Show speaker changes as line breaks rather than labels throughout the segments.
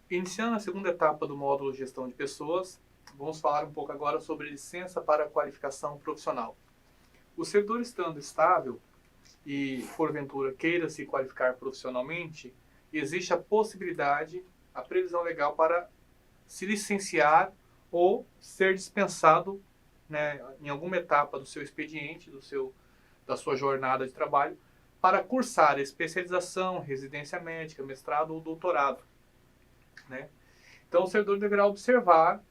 Iniciando a segunda etapa do módulo Gestão de Pessoas, vamos falar um pouco agora sobre licença para qualificação profissional. O servidor estando estável e, porventura, queira se qualificar profissionalmente, existe a possibilidade, a previsão legal para se licenciar ou ser dispensado, né, em alguma etapa do seu expediente, da sua jornada de trabalho, para cursar especialização, residência médica, mestrado ou doutorado, né? Então, o servidor deverá observar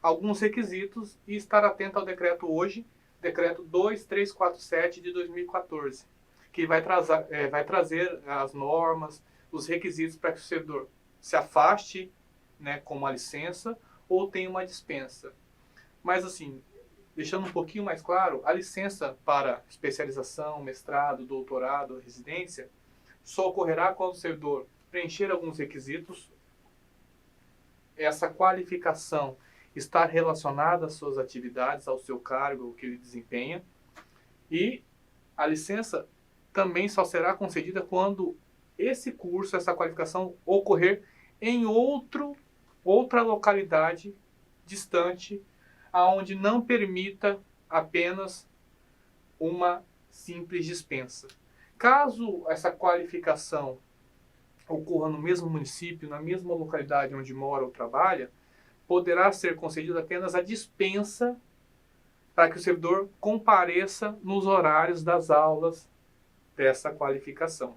alguns requisitos e estar atento ao decreto hoje, decreto 2347 de 2014, que vai trazer as normas, os requisitos para que o servidor se afaste, né, com uma licença ou tenha uma dispensa. Mas, assim, deixando um pouquinho mais claro, a licença para especialização, mestrado, doutorado, residência, só ocorrerá quando o servidor preencher alguns requisitos, essa qualificação estar relacionada às suas atividades, ao seu cargo, ao que ele desempenha, e a licença também só será concedida quando esse curso, essa qualificação ocorrer em outra localidade distante, aonde não permita apenas uma simples dispensa. Caso essa qualificação ocorra no mesmo município, na mesma localidade onde mora ou trabalha, poderá ser concedida apenas a dispensa para que o servidor compareça nos horários das aulas dessa qualificação.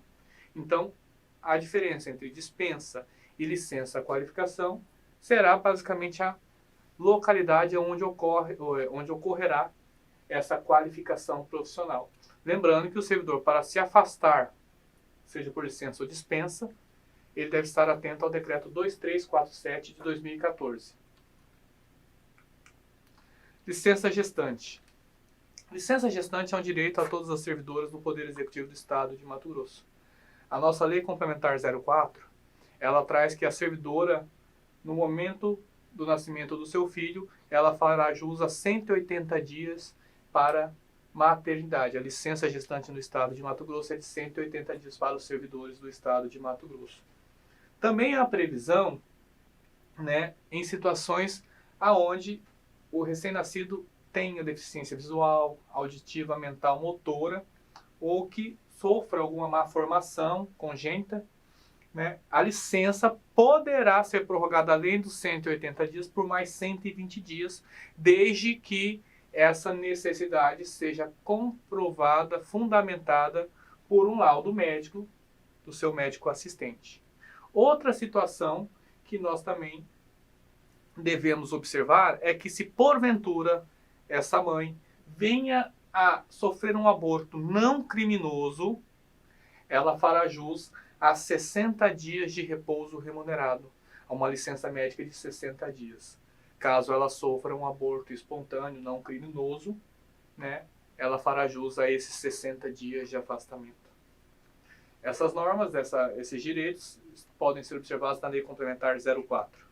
Então, a diferença entre dispensa e licença qualificação será basicamente a localidade onde ocorrerá essa qualificação profissional. Lembrando que o servidor, para se afastar, seja por licença ou dispensa, ele deve estar atento ao decreto 2347 de 2014. Licença gestante. Licença gestante é um direito a todas as servidoras do Poder Executivo do Estado de Mato Grosso. A nossa Lei Complementar 04, ela traz que a servidora, no momento do nascimento do seu filho, ela fará jus a 180 dias para maternidade. A licença gestante no Estado de Mato Grosso é de 180 dias para os servidores do Estado de Mato Grosso. Também há previsão, né, em situações aonde o recém-nascido tenha deficiência visual, auditiva, mental, motora, ou que sofra alguma má formação congênita, né, a licença poderá ser prorrogada além dos 180 dias por mais 120 dias, desde que essa necessidade seja comprovada, fundamentada por um laudo médico do seu médico assistente. Outra situação que nós também devemos observar é que, se porventura essa mãe venha a sofrer um aborto não criminoso, ela fará jus a 60 dias de repouso remunerado, a uma licença médica de 60 dias. Caso ela sofra um aborto espontâneo não criminoso, né, ela fará jus a esses 60 dias de afastamento. Essas normas, esses direitos, podem ser observados na Lei Complementar 04.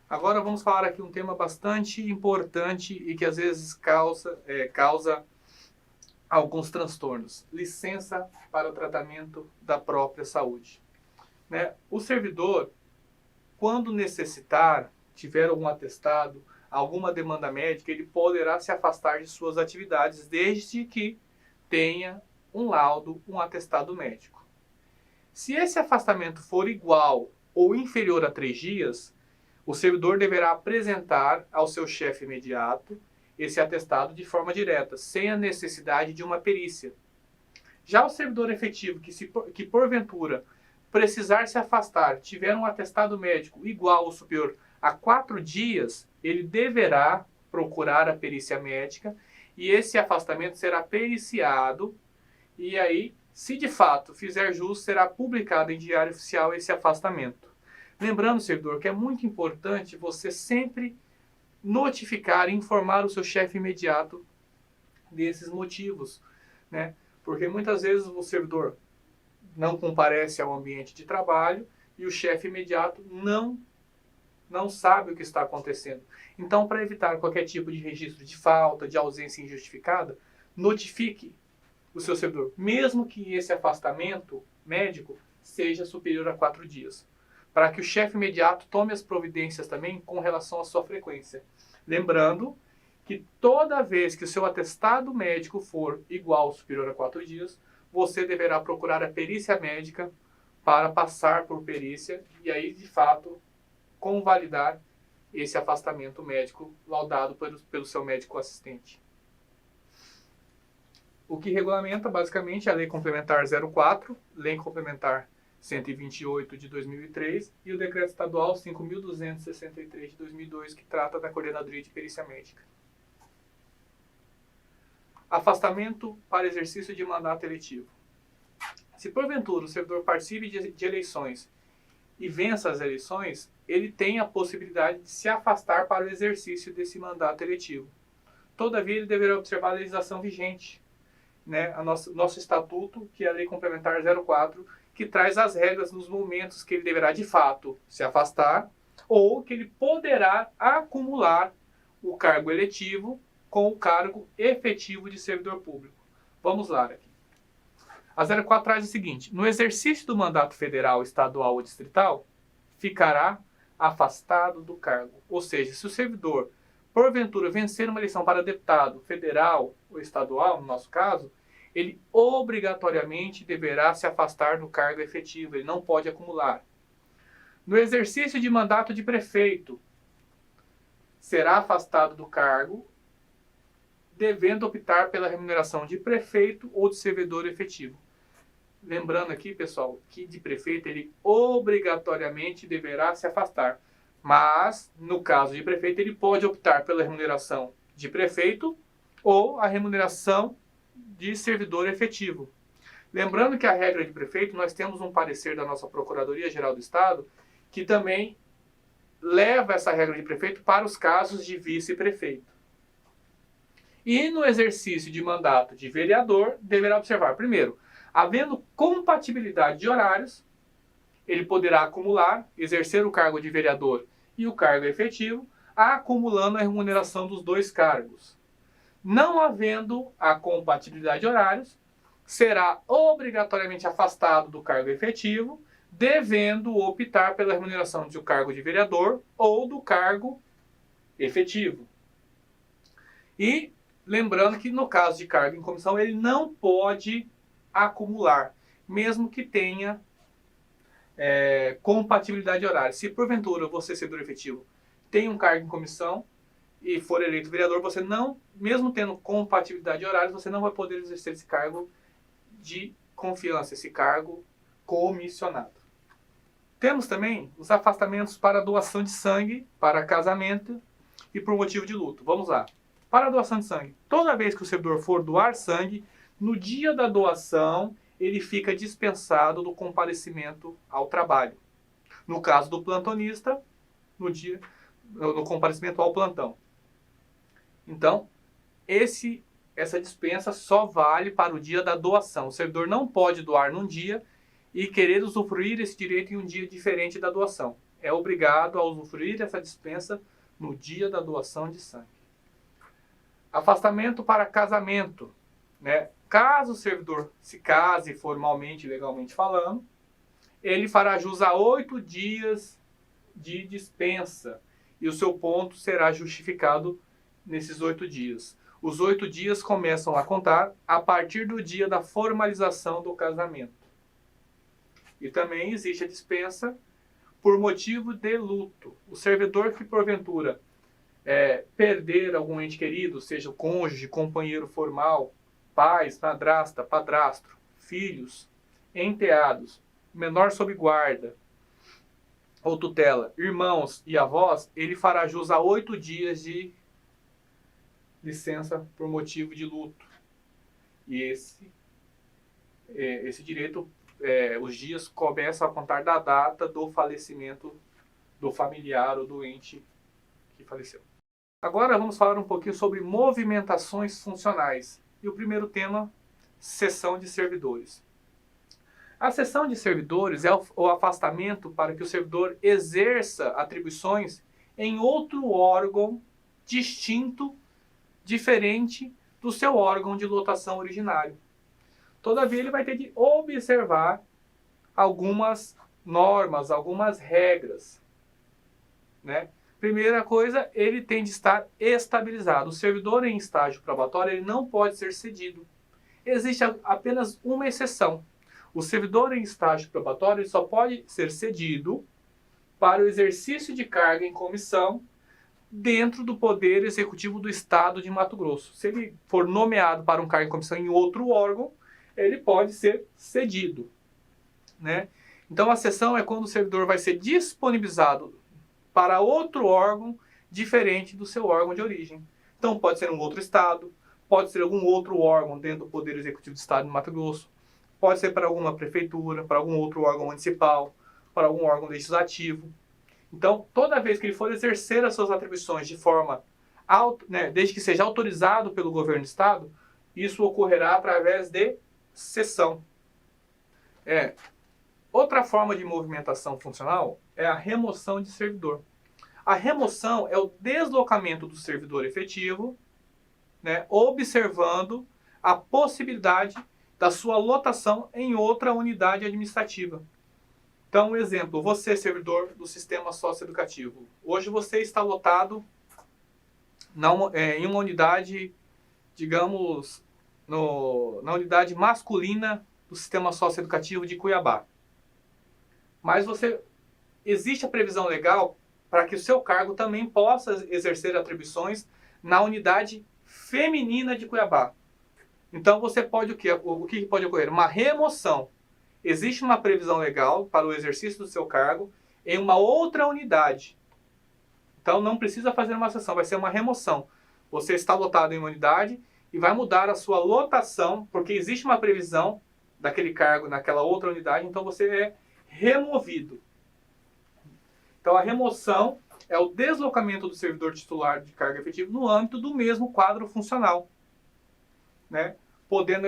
Agora vamos falar aqui um tema bastante importante e que às vezes causa alguns transtornos. Licença para o tratamento da própria saúde. Né? O servidor, quando necessitar, tiver algum atestado, alguma demanda médica, ele poderá se afastar de suas atividades desde que tenha um laudo, um atestado médico. Se esse afastamento for igual ou inferior a 3 dias, o servidor deverá apresentar ao seu chefe imediato esse atestado de forma direta, sem a necessidade de uma perícia. Já o servidor efetivo que porventura precisar se afastar, tiver um atestado médico igual ou superior a 4 dias, ele deverá procurar a perícia médica e esse afastamento será periciado e aí, se de fato fizer jus, será publicado em Diário Oficial esse afastamento. Lembrando, servidor, que é muito importante você sempre notificar e informar o seu chefe imediato desses motivos, né? Porque muitas vezes o servidor não comparece ao ambiente de trabalho e o chefe imediato não sabe o que está acontecendo. Então, para evitar qualquer tipo de registro de falta, de ausência injustificada, notifique o seu servidor, mesmo que esse afastamento médico seja superior a 4 dias. para que o chefe imediato tome as providências também com relação à sua frequência. Lembrando que toda vez que o seu atestado médico for igual ou superior a 4 dias, você deverá procurar a perícia médica para passar por perícia e aí, de fato, convalidar esse afastamento médico laudado pelo seu médico assistente. O que regulamenta, basicamente, é a Lei Complementar 04, Lei Complementar 128 de 2003 e o Decreto Estadual 5.263 de 2002, que trata da Coordenadoria de Perícia Médica. Afastamento para exercício de mandato eletivo. Se porventura o servidor participe de eleições e vença as eleições, ele tem a possibilidade de se afastar para o exercício desse mandato eletivo. Todavia, ele deverá observar a legislação vigente, né? Nosso estatuto, que é a Lei Complementar 04, que traz as regras nos momentos que ele deverá, de fato, se afastar ou que ele poderá acumular o cargo eletivo com o cargo efetivo de servidor público. Vamos lá aqui. A 04 traz o seguinte: no exercício do mandato federal, estadual ou distrital, ficará afastado do cargo. Ou seja, se o servidor, porventura, vencer uma eleição para deputado federal ou estadual, no nosso caso, ele obrigatoriamente deverá se afastar do cargo efetivo, ele não pode acumular. No exercício de mandato de prefeito, será afastado do cargo, devendo optar pela remuneração de prefeito ou de servidor efetivo. Lembrando aqui, pessoal, que de prefeito ele obrigatoriamente deverá se afastar. Mas, no caso de prefeito, ele pode optar pela remuneração de prefeito ou a remuneração de servidor efetivo. Lembrando que a regra de prefeito, nós temos um parecer da nossa Procuradoria-Geral do Estado que também leva essa regra de prefeito para os casos de vice-prefeito. E no exercício de mandato de vereador, deverá observar, primeiro, havendo compatibilidade de horários, ele poderá acumular, exercer o cargo de vereador e o cargo efetivo, acumulando a remuneração dos dois cargos. Não havendo a compatibilidade de horários, será obrigatoriamente afastado do cargo efetivo, devendo optar pela remuneração do cargo de vereador ou do cargo efetivo. E lembrando que no caso de cargo em comissão, ele não pode acumular, mesmo que tenha compatibilidade de horário. Se porventura você, servidor efetivo, tem um cargo em comissão e for eleito vereador, você não, mesmo tendo compatibilidade de horários, você não vai poder exercer esse cargo de confiança, esse cargo comissionado. Temos também os afastamentos para doação de sangue, para casamento e por motivo de luto. Vamos lá. Para a doação de sangue, toda vez que o servidor for doar sangue, no dia da doação, ele fica dispensado do comparecimento ao trabalho. No caso do plantonista, no comparecimento ao plantão. Então, essa dispensa só vale para o dia da doação. O servidor não pode doar num dia e querer usufruir esse direito em um dia diferente da doação. É obrigado a usufruir essa dispensa no dia da doação de sangue. Afastamento para casamento, né? Caso o servidor se case formalmente, legalmente falando, ele fará jus a 8 dias de dispensa e o seu ponto será justificado nesses 8 dias. Os 8 dias começam a contar a partir do dia da formalização do casamento. E também existe a dispensa por motivo de luto. O servidor que porventura perder algum ente querido, seja o cônjuge, companheiro formal, pais, madrasta, padrasto, filhos, enteados, menor sob guarda ou tutela, irmãos e avós, ele fará jus a 8 dias de licença por motivo de luto. E esse direito, os dias começam a contar da data do falecimento do familiar ou do ente que faleceu. Agora vamos falar um pouquinho sobre movimentações funcionais. E o primeiro tema, cessão de servidores. A cessão de servidores é o afastamento para que o servidor exerça atribuições em outro órgão distinto, diferente do seu órgão de lotação originário. Todavia, ele vai ter de observar algumas normas, algumas regras, né? Primeira coisa, ele tem de estar estabilizado. O servidor em estágio probatório ele não pode ser cedido. Existe apenas uma exceção. O servidor em estágio probatório ele só pode ser cedido para o exercício de carga em comissão dentro do Poder Executivo do Estado de Mato Grosso. Se ele for nomeado para um cargo em comissão em outro órgão, ele pode ser cedido, né? Então, a cessão é quando o servidor vai ser disponibilizado para outro órgão diferente do seu órgão de origem. Então, pode ser um outro estado, pode ser algum outro órgão dentro do Poder Executivo do Estado de Mato Grosso, pode ser para alguma prefeitura, para algum outro órgão municipal, para algum órgão legislativo. Então, toda vez que ele for exercer as suas atribuições de forma, desde que seja autorizado pelo governo do estado, isso ocorrerá através de cessão. Outra forma de movimentação funcional é a remoção de servidor. A remoção é o deslocamento do servidor efetivo, né, observando a possibilidade da sua lotação em outra unidade administrativa. Então, um exemplo, você, servidor do sistema socioeducativo, hoje você está lotado em uma unidade, digamos, na unidade masculina do sistema socioeducativo de Cuiabá. Mas existe a previsão legal para que o seu cargo também possa exercer atribuições na unidade feminina de Cuiabá. Então você pode o que pode ocorrer? Uma remoção. Existe uma previsão legal para o exercício do seu cargo em uma outra unidade. Então não precisa fazer uma cessão, vai ser uma remoção. Você está lotado em uma unidade e vai mudar a sua lotação, porque existe uma previsão daquele cargo naquela outra unidade, então você é removido. Então a remoção é o deslocamento do servidor titular de cargo efetivo no âmbito do mesmo quadro funcional, né? Podendo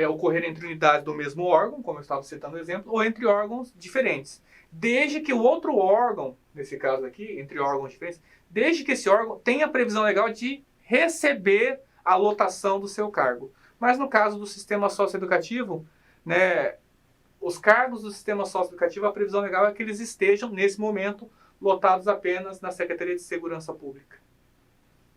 ocorrer entre unidades do mesmo órgão, como eu estava citando o exemplo, ou entre órgãos diferentes. Desde que o outro órgão, nesse caso aqui, entre órgãos diferentes, desde que esse órgão tenha a previsão legal de receber a lotação do seu cargo. Mas no caso do sistema socioeducativo, né, os cargos do sistema socioeducativo, a previsão legal é que eles estejam, nesse momento, lotados apenas na Secretaria de Segurança Pública.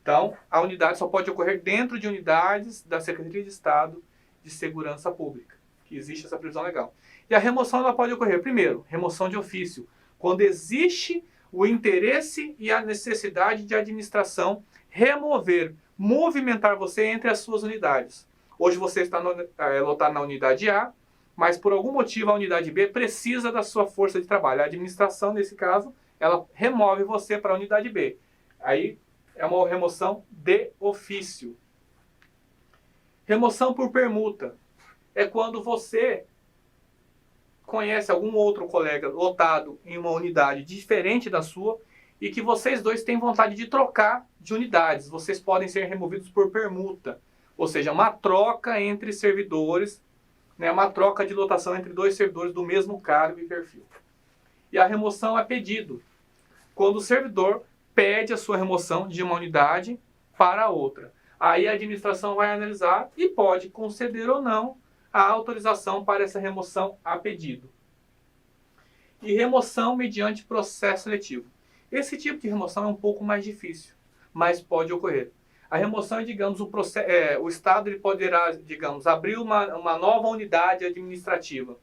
Então, a unidade só pode ocorrer dentro de unidades da Secretaria de Estado de Segurança Pública, que existe essa previsão legal. E a remoção ela pode ocorrer, primeiro, remoção de ofício, quando existe o interesse e a necessidade de administração remover, movimentar você entre as suas unidades. Hoje você está lotado na unidade A, mas por algum motivo a unidade B precisa da sua força de trabalho. A administração, nesse caso, ela remove você para a unidade B. Aí é uma remoção de ofício. Remoção por permuta é quando você conhece algum outro colega lotado em uma unidade diferente da sua e que vocês dois têm vontade de trocar de unidades. Vocês podem ser removidos por permuta, ou seja, uma troca entre servidores, né, uma troca de lotação entre dois servidores do mesmo cargo e perfil. E a remoção é pedido, quando o servidor pede a sua remoção de uma unidade para outra. Aí a administração vai analisar e pode conceder ou não a autorização para essa remoção a pedido. E remoção mediante processo seletivo. Esse tipo de remoção é um pouco mais difícil, mas pode ocorrer. A remoção é, digamos, o Estado ele poderá, digamos, abrir uma nova unidade administrativa.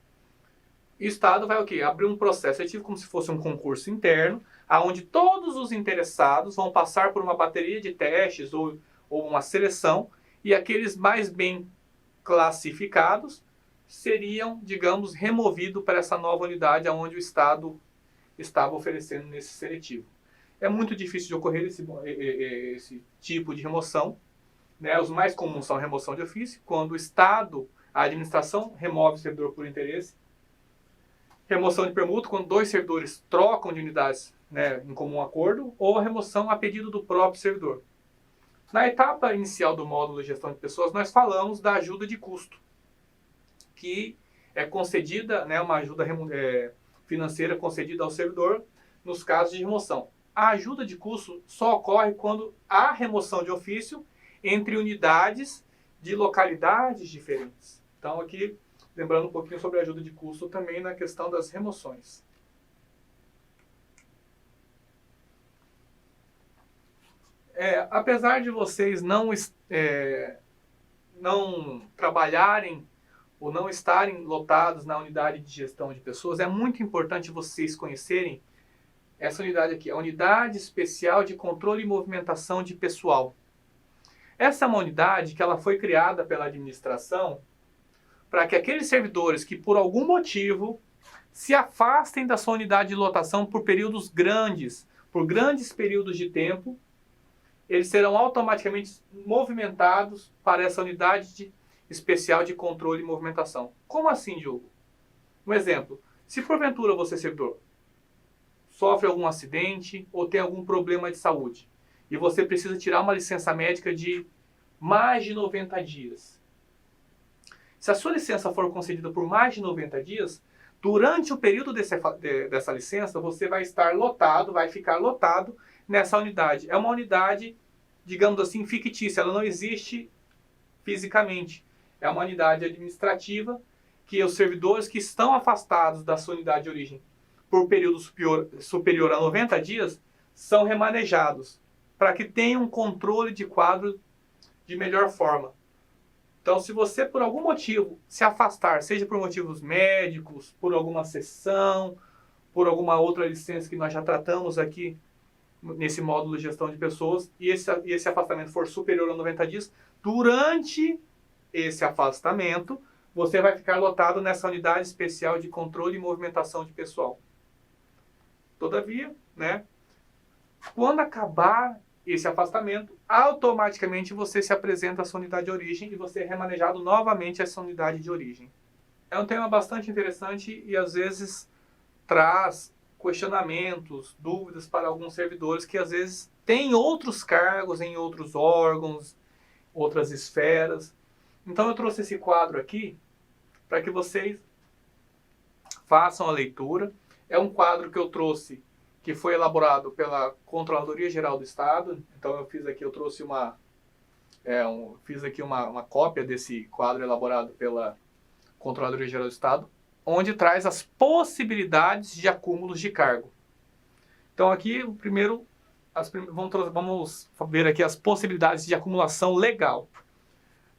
E o Estado vai o quê? Abrir um processo seletivo como se fosse um concurso interno, onde todos os interessados vão passar por uma bateria de testes ou uma seleção, e aqueles mais bem classificados seriam, digamos, removidos para essa nova unidade onde o Estado estava oferecendo nesse seletivo. É muito difícil de ocorrer esse tipo de remoção, né? Os mais comuns são a remoção de ofício, quando o Estado, a administração, remove o servidor por interesse. Remoção de permuta, quando dois servidores trocam de unidades, né, em comum acordo, ou a remoção a pedido do próprio servidor. Na etapa inicial do módulo de gestão de pessoas, nós falamos da ajuda de custo, que é concedida, né, uma ajuda financeira concedida ao servidor nos casos de remoção. A ajuda de custo só ocorre quando há remoção de ofício entre unidades de localidades diferentes. Então aqui, lembrando um pouquinho sobre a ajuda de custo também na questão das remoções. apesar de vocês não trabalharem ou não estarem lotados na unidade de gestão de pessoas, é muito importante vocês conhecerem essa unidade aqui, a Unidade Especial de Controle e Movimentação de Pessoal. Essa é uma unidade que ela foi criada pela administração para que aqueles servidores que por algum motivo se afastem da sua unidade de lotação por períodos grandes, por grandes períodos de tempo, eles serão automaticamente movimentados para essa unidade especial de controle e movimentação. Como assim, Diogo? Um exemplo, se porventura você, servidor, sofre algum acidente ou tem algum problema de saúde e você precisa tirar uma licença médica de mais de 90 dias. Se a sua licença for concedida por mais de 90 dias, durante o período dessa licença, você vai estar lotado, vai ficar lotado nessa unidade. É uma unidade, digamos assim, fictícia, ela não existe fisicamente. É uma unidade administrativa que os servidores que estão afastados da sua unidade de origem por período superior a 90 dias são remanejados para que tenham um controle de quadro de melhor forma. Então, se você por algum motivo se afastar, seja por motivos médicos, por alguma cessão, por alguma outra licença que nós já tratamos aqui nesse módulo de gestão de pessoas, e esse afastamento for superior a 90 dias, durante esse afastamento, você vai ficar lotado nessa unidade especial de controle e movimentação de pessoal. Todavia, quando acabar esse afastamento, automaticamente você se apresenta à sua unidade de origem e você é remanejado novamente a essa unidade de origem. É um tema bastante interessante e às vezes traz questionamentos, dúvidas para alguns servidores que às vezes têm outros cargos em outros órgãos, outras esferas. Então eu trouxe esse quadro aqui para que vocês façam a leitura. É um quadro que eu trouxe, que foi elaborado pela Controladoria Geral do Estado. Então eu fiz aqui, uma cópia desse quadro elaborado pela Controladoria Geral do Estado, onde traz as possibilidades de acúmulos de cargo. Então aqui, vamos ver aqui as possibilidades de acumulação legal.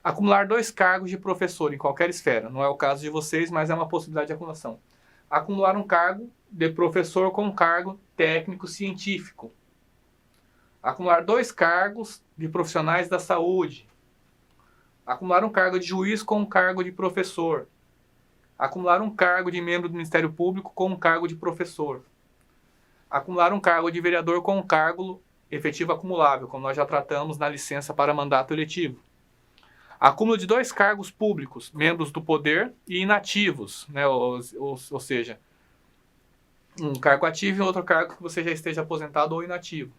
Acumular 2 cargos de professor em qualquer esfera. Não é o caso de vocês, mas é uma possibilidade de acumulação. Acumular um cargo de professor com cargo técnico-científico. Acumular 2 cargos de profissionais da saúde. Acumular um cargo de juiz com um cargo de professor. Acumular um cargo de membro do Ministério Público com um cargo de professor. Acumular um cargo de vereador com um cargo efetivo acumulável, como nós já tratamos na licença para mandato eletivo. Acúmulo de 2 cargos públicos, membros do poder e inativos, ou seja, um cargo ativo e outro cargo que você já esteja aposentado ou inativo.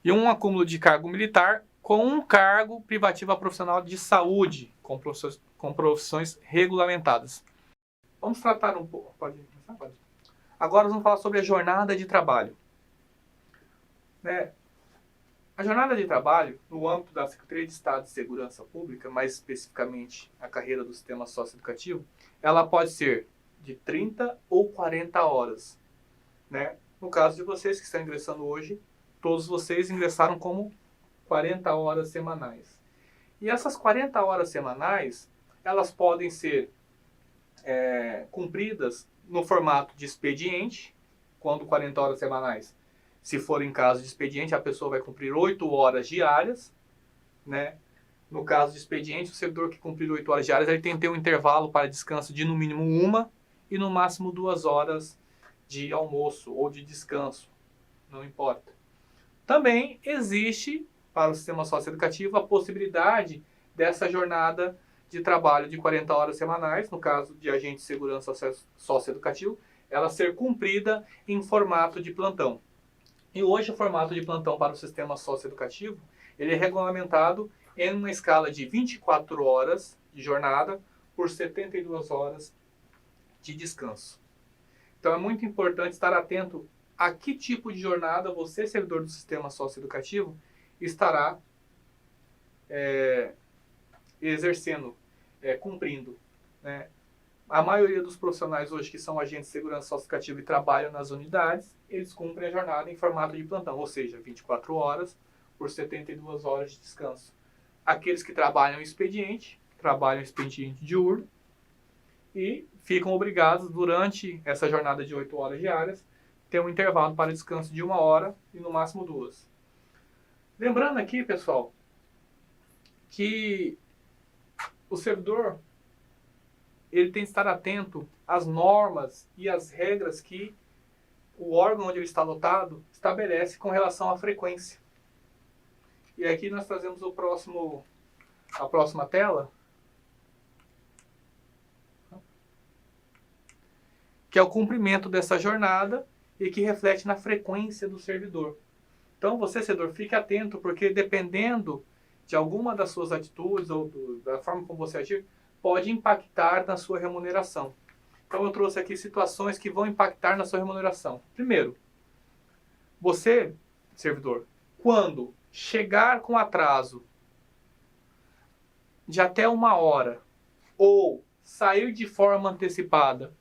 E um acúmulo de cargo militar com um cargo privativo a profissional de saúde, com profissões regulamentadas. Vamos tratar um pouco. Pode começar? Pode. Agora vamos falar sobre a jornada de trabalho. A jornada de trabalho, no âmbito da Secretaria de Estado de Segurança Pública, mais especificamente a carreira do sistema socioeducativo, ela pode ser de 30 ou 40 horas. No caso de vocês que estão ingressando hoje, todos vocês ingressaram como 40 horas semanais. E essas 40 horas semanais, elas podem ser cumpridas no formato de expediente, quando 40 horas semanais. Se for em caso de expediente, a pessoa vai cumprir 8 horas diárias. No caso de expediente, o servidor que cumprir 8 horas diárias, ele tem que ter um intervalo para descanso de no mínimo 1 e no máximo 2 horas de almoço ou de descanso. Não importa. Também existe, para o sistema socioeducativo, a possibilidade dessa jornada de trabalho de 40 horas semanais, no caso de agente de segurança socioeducativo, ela ser cumprida em formato de plantão. E hoje o formato de plantão para o sistema socioeducativo, ele é regulamentado em uma escala de 24 horas de jornada por 72 horas de descanso. Então é muito importante estar atento a que tipo de jornada você, servidor do sistema socioeducativo, estará exercendo, cumprindo. A maioria dos profissionais hoje que são agentes de segurança socioeducativa e trabalham nas unidades, eles cumprem a jornada em formato de plantão, ou seja, 24 horas por 72 horas de descanso. Aqueles que trabalham expediente diurno e ficam obrigados, durante essa jornada de 8 horas diárias, ter um intervalo para descanso de 1 hora e no máximo 2. Lembrando aqui, pessoal, que o servidor ele tem que estar atento às normas e às regras que o órgão onde ele está lotado estabelece com relação à frequência. E aqui nós trazemos a próxima tela, que é o cumprimento dessa jornada e que reflete na frequência do servidor. Então você, servidor, fique atento, porque dependendo de alguma das suas atitudes ou da forma como você agir, pode impactar na sua remuneração. Então eu trouxe aqui situações que vão impactar na sua remuneração. Primeiro, você, servidor, quando chegar com atraso de até 1 hora ou sair de forma antecipada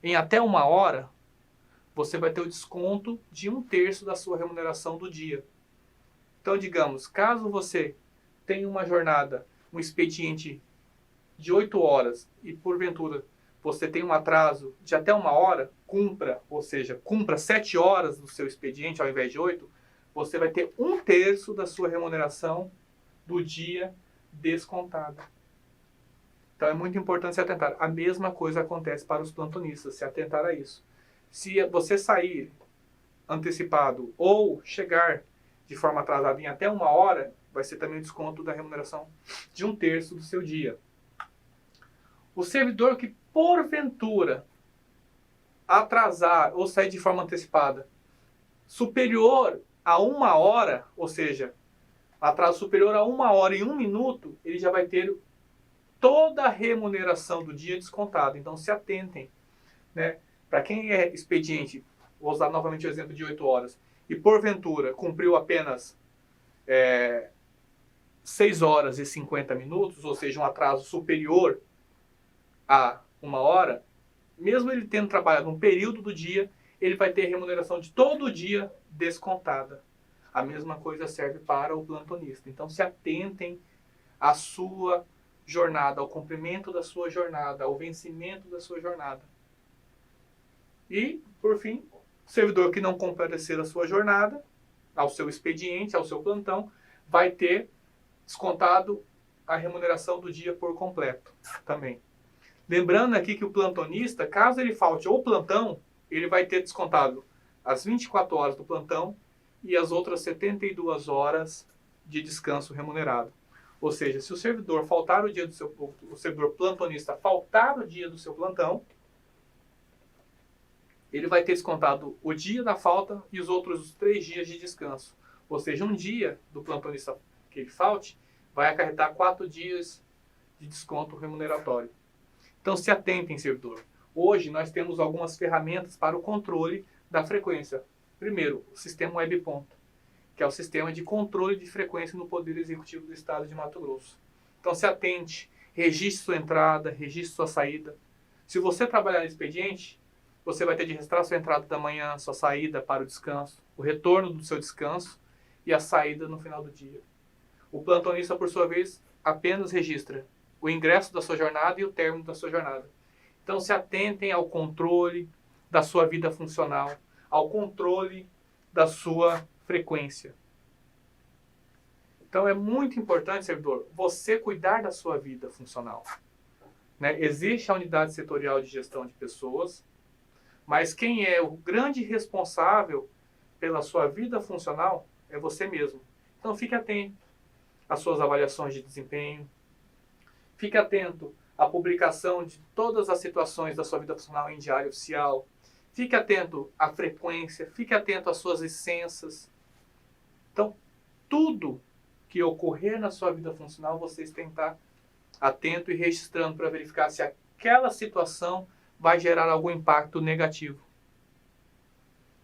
em até 1 hora, você vai ter o desconto de 1/3 da sua remuneração do dia. Então, digamos, caso você tenha uma jornada, um expediente de 8 horas e, porventura, você tem um atraso de até 1 hora, cumpra 7 horas do seu expediente ao invés de 8, você vai ter 1/3 da sua remuneração do dia descontada. Então é muito importante se atentar. A mesma coisa acontece para os plantonistas, se atentar a isso. Se você sair antecipado ou chegar de forma atrasada em até 1 hora, vai ser também o desconto da remuneração de 1/3 do seu dia. O servidor que, porventura, atrasar ou sair de forma antecipada superior a 1 hora, ou seja, atraso superior a 1 hora e 1 minuto, ele já vai ter toda a remuneração do dia descontada. Então se atentem, né? Para quem é expediente, vou usar novamente o exemplo de 8 horas, e porventura cumpriu apenas 6 horas e 50 minutos, ou seja, um atraso superior a 1 hora, mesmo ele tendo trabalhado um período do dia, ele vai ter remuneração de todo o dia descontada. A mesma coisa serve para o plantonista. Então se atentem à sua jornada, ao cumprimento da sua jornada, ao vencimento da sua jornada. E, por fim, o servidor que não comparecer à sua jornada, ao seu expediente, ao seu plantão, vai ter descontado a remuneração do dia por completo também. Lembrando aqui que o plantonista, caso ele falte o plantão, ele vai ter descontado as 24 horas do plantão e as outras 72 horas de descanso remunerado. Ou seja, se o servidor faltar o servidor plantonista faltar o dia do seu plantão, ele vai ter descontado o dia da falta e os outros 3 dias de descanso. Ou seja, um dia do plantonista que ele falte vai acarretar 4 dias de desconto remuneratório. Então se atentem, servidor. Hoje nós temos algumas ferramentas para o controle da frequência. Primeiro, o sistema WebPonto, que é o sistema de controle de frequência no Poder Executivo do Estado de Mato Grosso. Então se atente, registre sua entrada, registre sua saída. Se você trabalhar no expediente, você vai ter de registrar sua entrada da manhã, sua saída para o descanso, o retorno do seu descanso e a saída no final do dia. O plantonista, por sua vez, apenas registra o ingresso da sua jornada e o término da sua jornada. Então se atentem ao controle da sua vida funcional, ao controle da sua frequência. Então é muito importante, servidor, você cuidar da sua vida funcional. Né? Existe a unidade setorial de gestão de pessoas, mas quem é o grande responsável pela sua vida funcional é você mesmo. Então fique atento às suas avaliações de desempenho, fique atento à publicação de todas as situações da sua vida funcional em diário oficial, fique atento à frequência, fique atento às suas licenças. Então, tudo que ocorrer na sua vida funcional, vocês têm que estar atento e registrando para verificar se aquela situação vai gerar algum impacto negativo.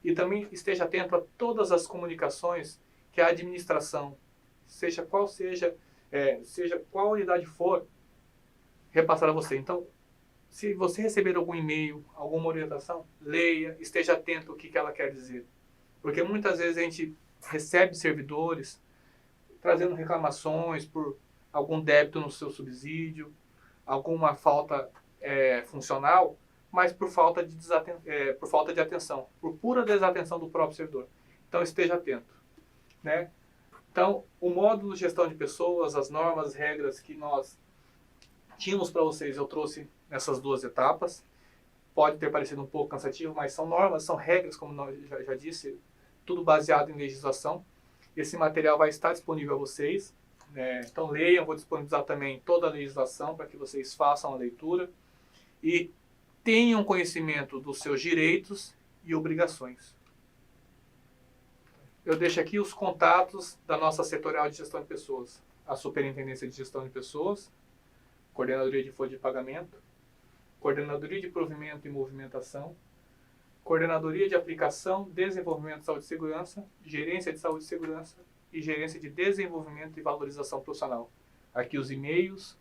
E também esteja atento a todas as comunicações que a administração, seja qual unidade for, repassar a você. Então, Se você receber algum e-mail, alguma orientação, leia, esteja atento ao que ela quer dizer. Porque muitas vezes a gente recebe servidores trazendo reclamações por algum débito no seu subsídio, alguma falta funcional, mas por falta de atenção, por pura desatenção do próprio servidor. Então esteja atento, né? Então, o módulo de gestão de pessoas, as normas, as regras que nós tínhamos para vocês, eu trouxe nessas 2 etapas. Pode ter parecido um pouco cansativo, mas são normas, são regras, como nós já disse, tudo baseado em legislação. Esse material vai estar disponível a vocês. Então leiam, vou disponibilizar também toda a legislação para que vocês façam a leitura e tenham conhecimento dos seus direitos e obrigações. Eu deixo aqui os contatos da nossa setorial de gestão de pessoas. A Superintendência de Gestão de Pessoas, Coordenadoria de Folha de Pagamento, Coordenadoria de Provimento e Movimentação, Coordenadoria de Aplicação, Desenvolvimento de Saúde e Segurança, Gerência de Saúde e Segurança e Gerência de Desenvolvimento e Valorização Profissional. Aqui os e-mails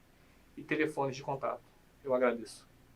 e telefones de contato. Eu agradeço.